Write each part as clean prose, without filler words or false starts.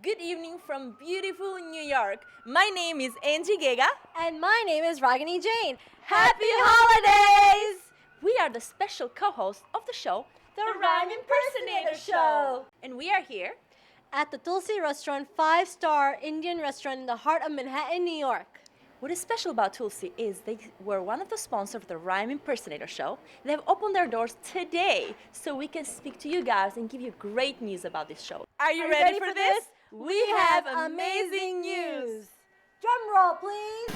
Good evening from beautiful New York. My name is Angie Gega. And my name is Ragini Jane. Happy holidays! We are the special co-hosts of the show, The Rhyme Impersonator Show. And we are here At the Tulsi Restaurant, 5-star Indian restaurant in the heart of Manhattan, New York. What is special about Tulsi is they were one of the sponsors of the Rhyme Impersonator Show. They have opened their doors today so we can speak to you guys and give you great news about this show. Are you ready for this? We have amazing news. Drum roll, please.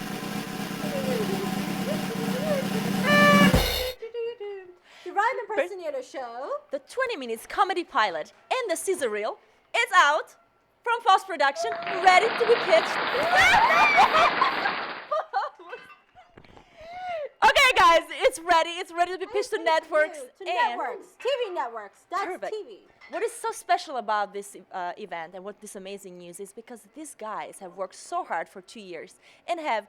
The Rhyme Impersonator Show. The 20 minutes comedy pilot and the Sizzle Reel is out from post-production, ready to be pitched. Okay, guys, it's ready. It's ready to be pitched to networks. To networks, TV networks. That's Perfect. TV. What is so special about this event and what this amazing news is because these guys have worked so hard for 2 years and have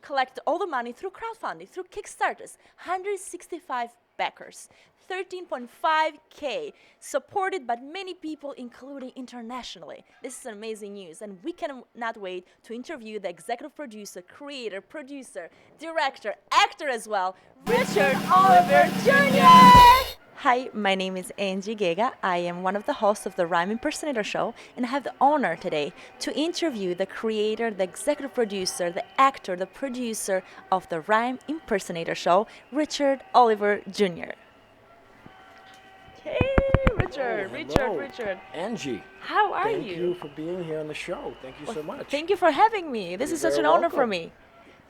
collected all the money through crowdfunding, through Kickstarters, 165 backers, 13.5K, supported by many people, including internationally. This is amazing news, and we cannot wait to interview the executive producer, creator, producer, director, actor as well, Richard Oliver Jr. Hi, my name is Angie Gega. I am one of the hosts of the Rhyme Impersonator Show, and I have the honor today to interview the creator, the executive producer, the actor, the producer of the Rhyme Impersonator Show, Richard Oliver Jr. Hey, Richard, Richard. Angie. How are Thank you for being here on the show. Thank you so much. Thank you for having me. This You're is such very an honor for welcome. me.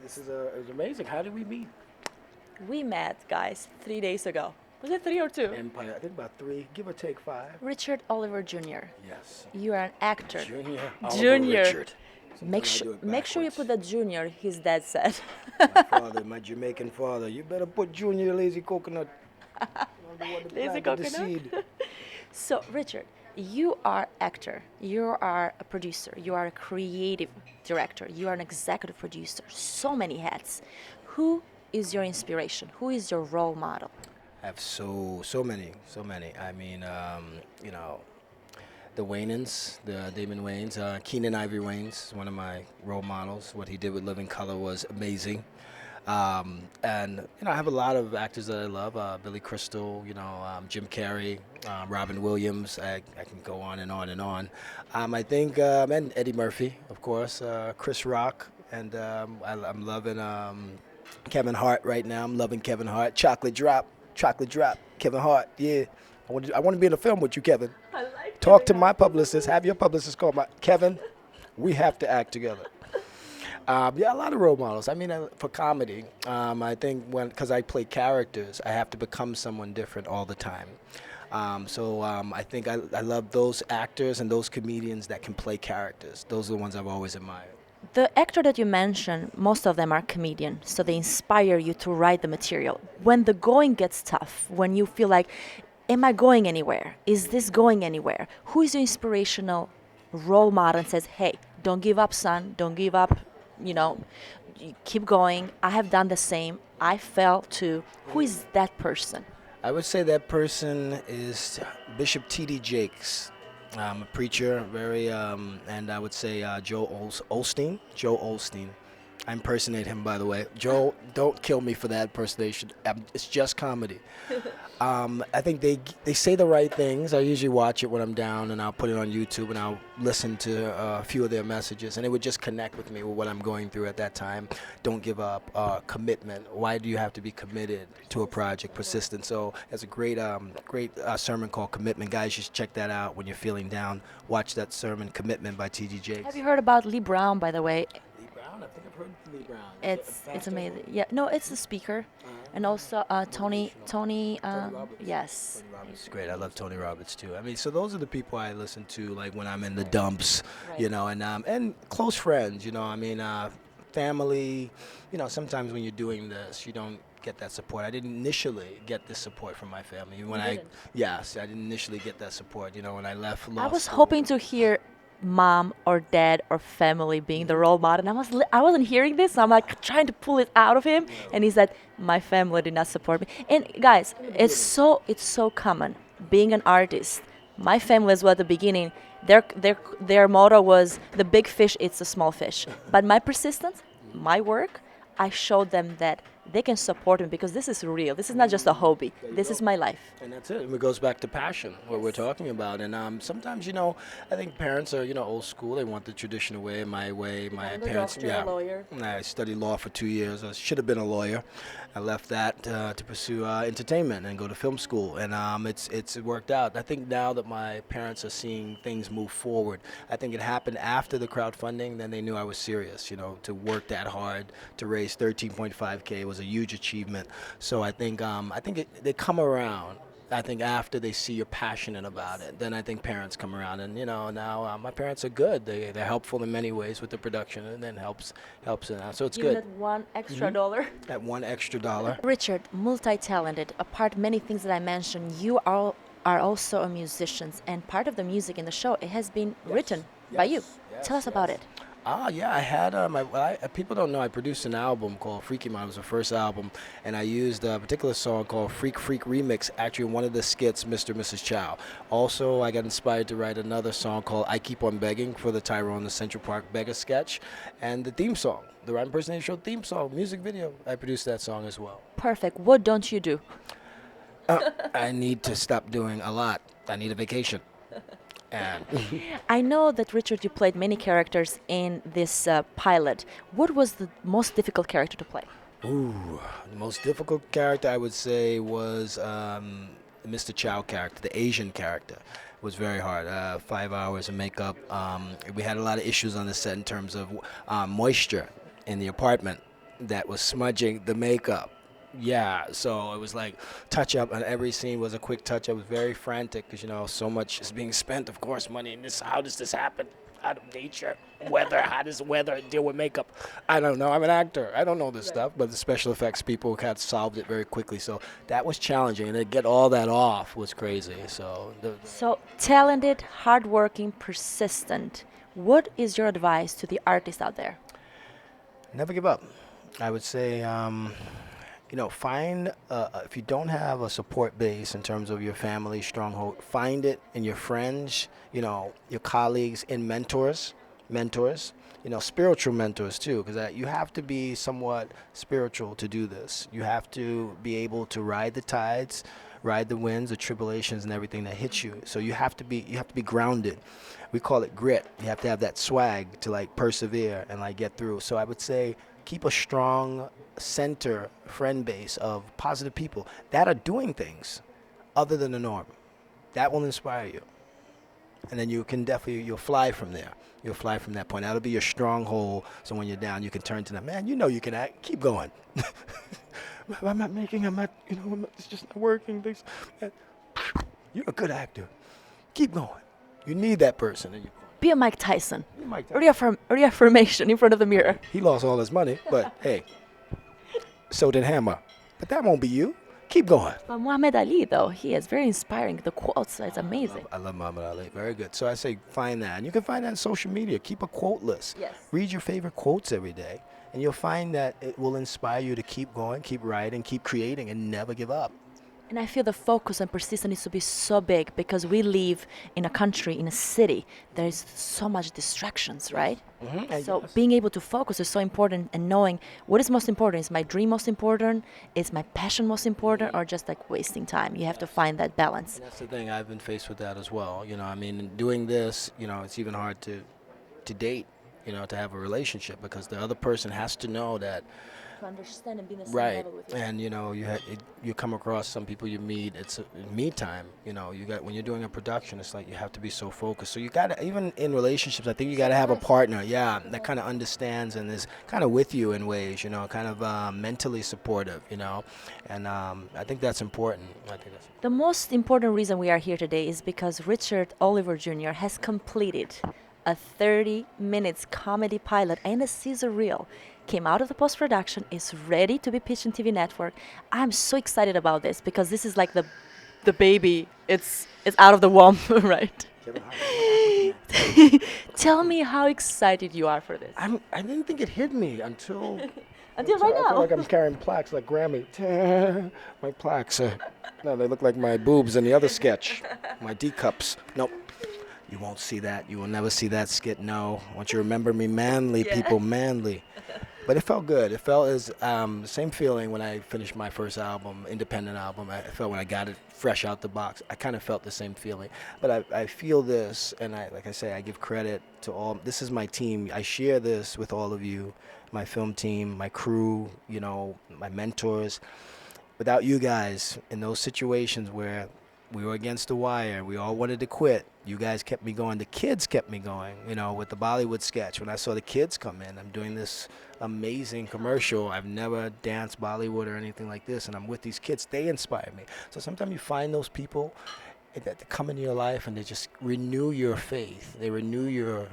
This is it's amazing. How did we meet? We met, guys, 3 days ago. Was it 3 or 2? Empire. I think about 3, give or take 5. Richard Oliver Jr. Yes. You are an actor. Junior. Oliver Junior. Richard. Make Sometimes I do sure it make sure you put the backwards. junior, his dad said. My father, my Jamaican father. You better put Junior lazy coconut. Lazy The coconut. seed. So, Richard, you are actor, you are a producer, you are a creative director, you are an executive producer, so many hats. Who is your inspiration? Who is your role model? I have so many. I mean, the Waynans, the Damon Wayans, Keenan Ivory Wayans is one of my role models. What he did with Living Color was amazing. And I have a lot of actors that I love. Billy Crystal, Jim Carrey, Robin Williams. I can go on and on and on. I think and Eddie Murphy, of course, Chris Rock, and I'm loving Kevin Hart right now. I'm loving Kevin Hart. Chocolate Drop, Kevin Hart. Yeah, I want to be in a film with you, Kevin. I like Talk to my publicist. Have your publicist call my Kevin. We have to act together. A lot of role models. I mean, for comedy, I think because I play characters, I have to become someone different all the time. I think I love those actors and those comedians that can play characters. Those are the ones I've always admired. The actor that you mentioned, most of them are comedians, so they inspire you to write the material. When the going gets tough, when you feel like, am I going anywhere? Is this going anywhere? Who is your inspirational role model and says, hey, don't give up, son, don't give up, you keep going. I have done the same. I fell too. Who is that person? I would say that person is Bishop T.D. Jakes. A preacher, and I would say Joe Osteen. Joe Osteen. I impersonate him, by the way. Joe, don't kill me for that impersonation. It's just comedy. I think they say the right things. I usually watch it when I'm down, and I'll put it on YouTube, and I'll listen to a few of their messages, and it would just connect with me with what I'm going through at that time. Don't give up. Commitment. Why do you have to be committed to a project? Persistence. So there's a great sermon called Commitment. Guys, you should check that out when you're feeling down. Watch that sermon, Commitment by T.D. Jakes. Have you heard about Lee Brown, by the way? Lee Brown? I think I've heard Lee Brown. It's amazing. Yeah, no, it's the speaker, and also Tony. Robbins. Yes. Tony Robbins is great. I love Tony Robbins too. I mean, so those are the people I listen to, like when I'm in the dumps, Right. and close friends. I mean, family. Sometimes when you're doing this, you don't get that support. I didn't initially get this support from my family. I didn't initially get that support. When I left law I was school. hoping to hear mom or dad or family being the role model, and I wasn't hearing this. So I'm like trying to pull it out of him, and he said my family did not support me. And guys, it's so common being an artist. My family as well at the beginning Their motto was the big fish eats the small fish. But my persistence, my work, I showed them that they can support me because this is real. This is not just a hobby. This is my life. And that's it. It goes back to passion, what we're talking about. And sometimes, I think parents are, old school. They want the traditional way, my way. My I'm a parents, doctor, a lawyer. I studied law for 2 years. I should have been a lawyer. I left that to pursue entertainment and go to film school. And it's worked out. I think now that my parents are seeing things move forward, I think it happened after the crowdfunding. Then they knew I was serious, to work that hard, to raise 13.5K was a huge achievement. So I think they come around. I think after they see you're passionate about it, then I think parents come around. And now my parents are good. They're helpful in many ways with the production, and then helps it out. So it's Even good. that one extra dollar. That one extra dollar. Richard, multi-talented. Apart many things that I mentioned, you are also a musician, and part of the music in the show it has been written by you. Tell us about it. Yeah, I had people don't know I produced an album called Freaky Mind. It was the first album, and I used a particular song called Freak Freak Remix, actually one of the skits, Mr. and Mrs. Chow. Also, I got inspired to write another song called I Keep On Begging for the Tyrone the Central Park Beggar sketch, and the theme song, the Rhyme Impersonator Show theme song, music video. I produced that song as well. Perfect. What don't you do? I need to stop doing a lot. I need a vacation. And I know that, Richard, you played many characters in this pilot. What was the most difficult character to play? The most difficult character I would say was the Mr. Chow character, the Asian character. It was very hard. 5 hours of makeup. We had a lot of issues on the set in terms of moisture in the apartment that was smudging the makeup. Yeah, so it was like touch up, and every scene was a quick touch. I was very frantic because so much is being spent, of course, money in this. How does this happen? Out of nature, weather. How does weather deal with makeup? I don't know. I'm an actor. I don't know this stuff, but the special effects people had solved it very quickly. So that was challenging, and to get all that off was crazy. So Talented, hardworking, persistent. What is your advice to the artists out there? Never give up. I would say. Find, if you don't have a support base in terms of your family stronghold, find it in your friends, your colleagues, in mentors, spiritual mentors too, because you have to be somewhat spiritual to do this. You have to be able to ride the tides, ride the winds, the tribulations, and everything that hits you. So you have to be grounded. We call it grit. You have to have that swag to persevere and get through. So I would say keep a strong center friend base of positive people that are doing things other than the norm. That will inspire you. And then you'll fly from there. You'll fly from that point. That'll be your stronghold. So when you're down, you can turn to them. Man, you can act. Keep going. It's just not working. You're a good actor. Keep going. You need that person in your corner. Be a Mike Tyson. Reaffirmation in front of the mirror. He lost all his money, but hey, so did Hammer. But that won't be you. Keep going. But Muhammad Ali, though, he is very inspiring. The quotes, it's amazing. I love Muhammad Ali. Very good. So I say find that. And you can find that on social media. Keep a quote list. Yes. Read your favorite quotes every day. And you'll find that it will inspire you to keep going, keep writing, keep creating, and never give up. And I feel the focus and persistence needs to be so big because we live in a country, in a city. There's so much distractions, right? Mm-hmm. So being able to focus is so important, and knowing what is most important. Is my dream most important? Is my passion most important? Or just wasting time? You have to find that balance. And that's the thing. I've been faced with that as well. Doing this, it's even hard to date, to have a relationship because the other person has to know that. To understand and be in the same Right, level with you. and you come across some people you meet. It's me time. When you're doing a production, it's like you have to be so focused. So you got to, even in relationships, I think you got to have a partner, that kind of understands and is kind of with you in ways, kind of mentally supportive, and I think that's important. The most important reason we are here today is because Richard Oliver Jr. has completed a 30 minutes comedy pilot and a Sizzle Reel. Came out of the post-production, is ready to be pitched in TV network. I'm so excited about this because this is like the baby. It's out of the womb, right? Tell me how excited you are for this. I didn't think it hit me until right I feel now. like I'm carrying plaques like Grammy. My plaques. No, they look like my boobs in the other sketch. My D cups. Nope. You won't see that. You will never see that skit. No. I want you to remember me manly, people, manly. But it felt good. It felt as the same feeling when I finished my first album, independent album. I felt when I got it fresh out the box. I kind of felt the same feeling. But I feel this, and like I say, I give credit to all. This is my team. I share this with all of you, my film team, my crew, you know, my mentors. Without you guys, in those situations where we were against the wire, we all wanted to quit, you guys kept me going. The kids kept me going, you know, with the Bollywood sketch. When I saw the kids come in, I'm doing this amazing commercial. I've never danced Bollywood or anything like this, and I'm with these kids. They inspire me. So sometimes you find those people that come into your life and they just renew your faith. They renew your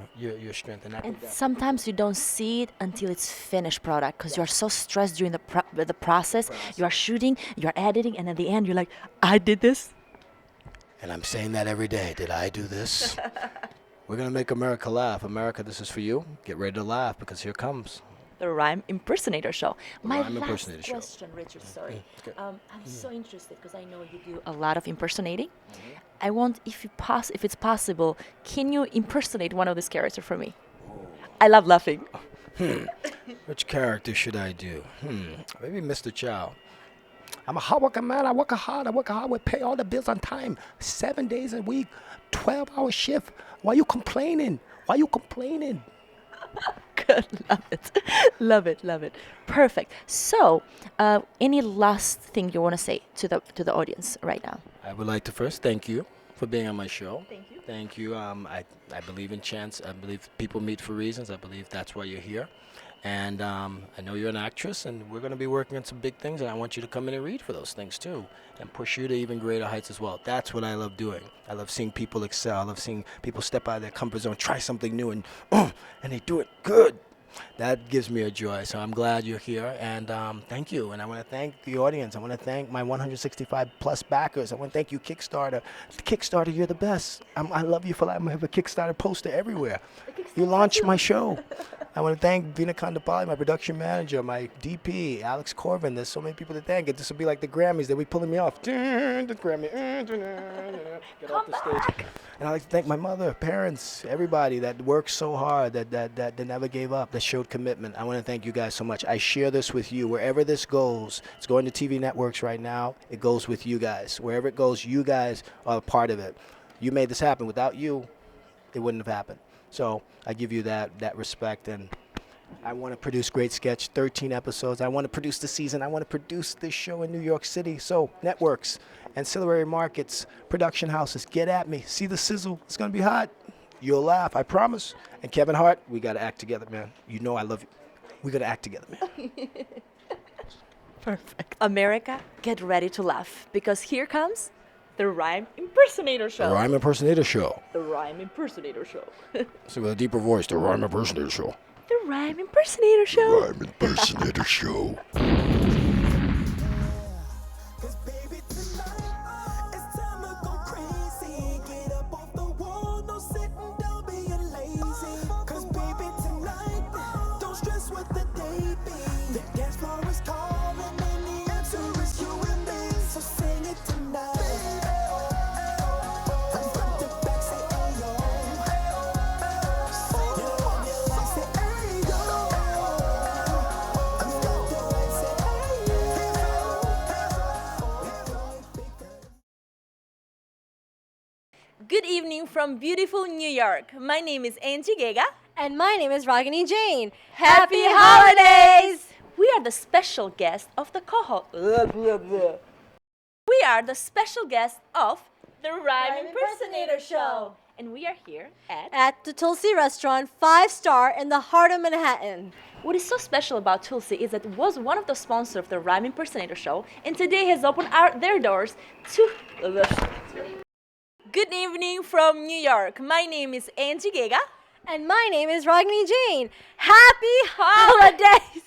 strength. And Sometimes you don't see it until it's finished product because you're so stressed during the process. You are shooting, you're editing, and at the end you're like, I did this. And I'm saying that every day. Did I do this? We're going to make America laugh. America, this is for you. Get ready to laugh because here comes The Rhyme Impersonator Show. My Rhyme last Impersonator Show. question, Richard, sorry. I'm so interested because I know you do a lot of impersonating. I want, if it's possible, can you impersonate one of these characters for me? I love laughing. Which character should I do? Maybe Mr. Chow. I'm a hard working man. I work hard. We pay all the bills on time. 7 days a week, 12-hour shift. Why you complaining? Good, love it. Perfect. So, any last thing you want to say to the audience right now? I would like to first thank you for being on my show. Thank you. Thank you. I believe in chance. I believe people meet for reasons. I believe that's why you're here. And I know you're an actress, and we're going to be working on some big things, and I want you to come in and read for those things, too, and push you to even greater heights as well. That's what I love doing. I love seeing people excel. I love seeing people step out of their comfort zone, try something new, and they do it good. That gives me a joy, so I'm glad you're here, and thank you. And I want to thank the audience. I want to thank my 165-plus backers. I want to thank you, Kickstarter. Kickstarter, you're the best. I love you for that. I have a Kickstarter poster everywhere. You launched my show. I want to thank Veena Kondapalli, my production manager, my DP, Alex Corbin. There's so many people to thank. This will be like the Grammys. They'll be pulling me off. The Grammy. Get off the stage. And I'd like to thank my mother, parents, everybody that worked so hard, that never gave up, that showed commitment. I want to thank you guys so much. I share this with you. Wherever this goes, it's going to TV networks right now. It goes with you guys. Wherever it goes, you guys are a part of it. You made this happen. Without you, it wouldn't have happened. So I give you that respect, and I want to produce great sketch, 13 episodes. I want to produce the season. I want to produce this show in New York City. So networks, ancillary markets, production houses, get at me. See the sizzle. It's going to be hot. You'll laugh, I promise. And Kevin Hart, we got to act together, man. You know I love you. We got to act together, man. Perfect. America, get ready to laugh because here comes the Rhyme Impersonator Show. The Rhyme Impersonator Show. The Rhyme Impersonator Show. So with a deeper voice, the Rhyme Impersonator Show. The Rhyme Impersonator Show. Rhyme Impersonator Show. Good evening from beautiful New York. My name is Angie Gega. And my name is Ragini Jane. Happy holidays! We are the special guest of the co-host. We are the special guest of the Rhyme Impersonator Show. And we are here At the Tulsi Restaurant, 5-star in the heart of Manhattan. What is so special about Tulsi is that it was one of the sponsors of the Rhyme Impersonator Show, and today has opened their doors to... Good evening from New York. My name is Angie Gega. And my name is Ragini Jane. Happy holidays!